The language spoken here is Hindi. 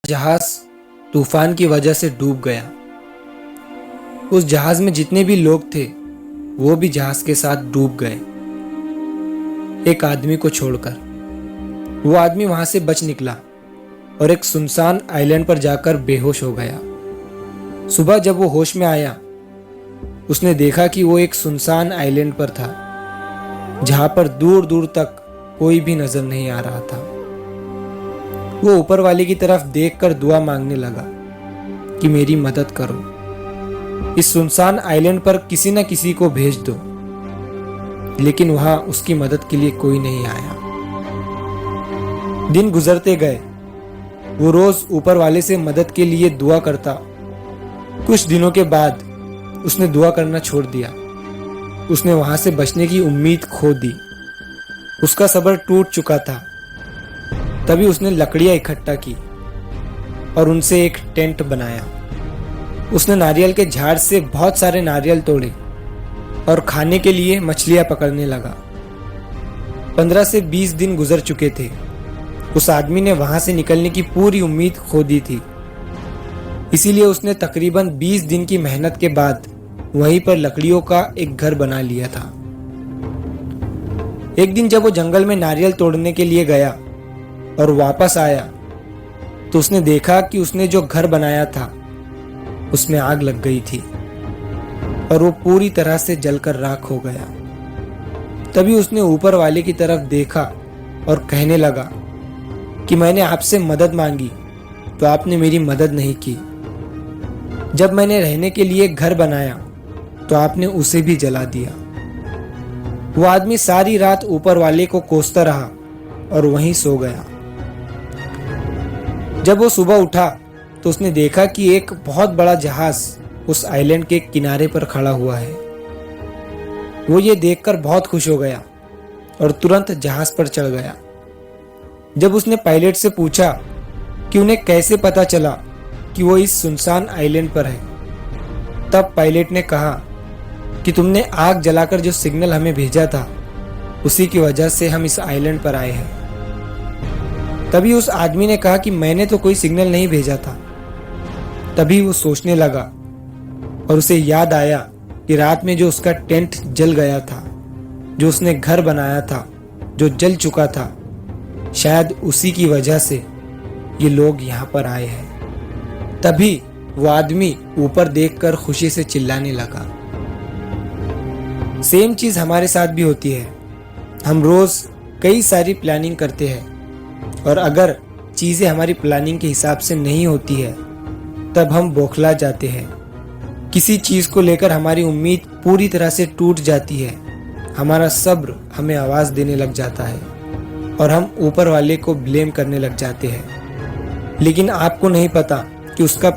जहाज तूफान की वजह से डूब गया। उस जहाज में जितने भी लोग थे वो भी जहाज के साथ डूब गए, एक आदमी को छोड़कर। वो आदमी वहां से बच निकला और एक सुनसान आइलैंड पर जाकर बेहोश हो गया। सुबह जब वो होश में आया, उसने देखा कि वो एक सुनसान आइलैंड पर था, जहां पर दूर दूर तक कोई भी नजर नहीं आ रहा था। वो ऊपर वाले की तरफ देखकर दुआ मांगने लगा कि मेरी मदद करो, इस सुनसान आइलैंड पर किसी न किसी को भेज दो। लेकिन वहां उसकी मदद के लिए कोई नहीं आया। दिन गुजरते गए, वो रोज ऊपर वाले से मदद के लिए दुआ करता। कुछ दिनों के बाद उसने दुआ करना छोड़ दिया। उसने वहां से बचने की उम्मीद खो दी। उसका सब्र टूट चुका था। तभी उसने लकड़ियां इकट्ठा की और उनसे एक टेंट बनाया। उसने नारियल के झाड़ से बहुत सारे नारियल तोड़े और खाने के लिए मछलियां पकड़ने लगा। 15 से 20 दिन गुजर चुके थे। उस आदमी ने वहां से निकलने की पूरी उम्मीद खो दी थी। इसीलिए उसने तकरीबन 20 दिन की मेहनत के बाद वहीं पर लकड़ियों का एक घर बना लिया था। एक दिन जब वो जंगल में नारियल तोड़ने के लिए गया और वापस आया, तो उसने देखा कि उसने जो घर बनाया था उसमें आग लग गई थी और वो पूरी तरह से जलकर राख हो गया। तभी उसने ऊपर वाले की तरफ देखा और कहने लगा कि मैंने आपसे मदद मांगी तो आपने मेरी मदद नहीं की। जब मैंने रहने के लिए घर बनाया तो आपने उसे भी जला दिया। वो आदमी सारी रात ऊपर वाले को कोसता रहा और वहीं सो गया। जब वो सुबह उठा तो उसने देखा कि एक बहुत बड़ा जहाज उस आइलैंड के किनारे पर खड़ा हुआ है। वो ये देखकर बहुत खुश हो गया और तुरंत जहाज पर चढ़ गया। जब उसने पायलट से पूछा कि उन्हें कैसे पता चला कि वो इस सुनसान आइलैंड पर है, तब पायलट ने कहा कि तुमने आग जलाकर जो सिग्नल हमें भेजा था, उसी की वजह से हम इस आइलैंड पर आए हैं। तभी उस आदमी ने कहा कि मैंने तो कोई सिग्नल नहीं भेजा था। तभी वो सोचने लगा और उसे याद आया कि रात में जो उसका टेंट जल गया था, जो उसने घर बनाया था, जो जल चुका था, शायद उसी की वजह से ये लोग यहाँ पर आए हैं। तभी वो आदमी ऊपर देखकर खुशी से चिल्लाने लगा। सेम चीज हमारे साथ भी होती है। हम रोज कई सारी प्लानिंग करते हैं और अगर चीजें हमारी प्लानिंग के हिसाब से नहीं होती है तब हम बौखला जाते हैं। किसी चीज को लेकर हमारी उम्मीद पूरी तरह से टूट जाती है। हमारा सब्र हमें आवाज देने लग जाता है और हम ऊपर वाले को ब्लेम करने लग जाते हैं। लेकिन आपको नहीं पता कि उसका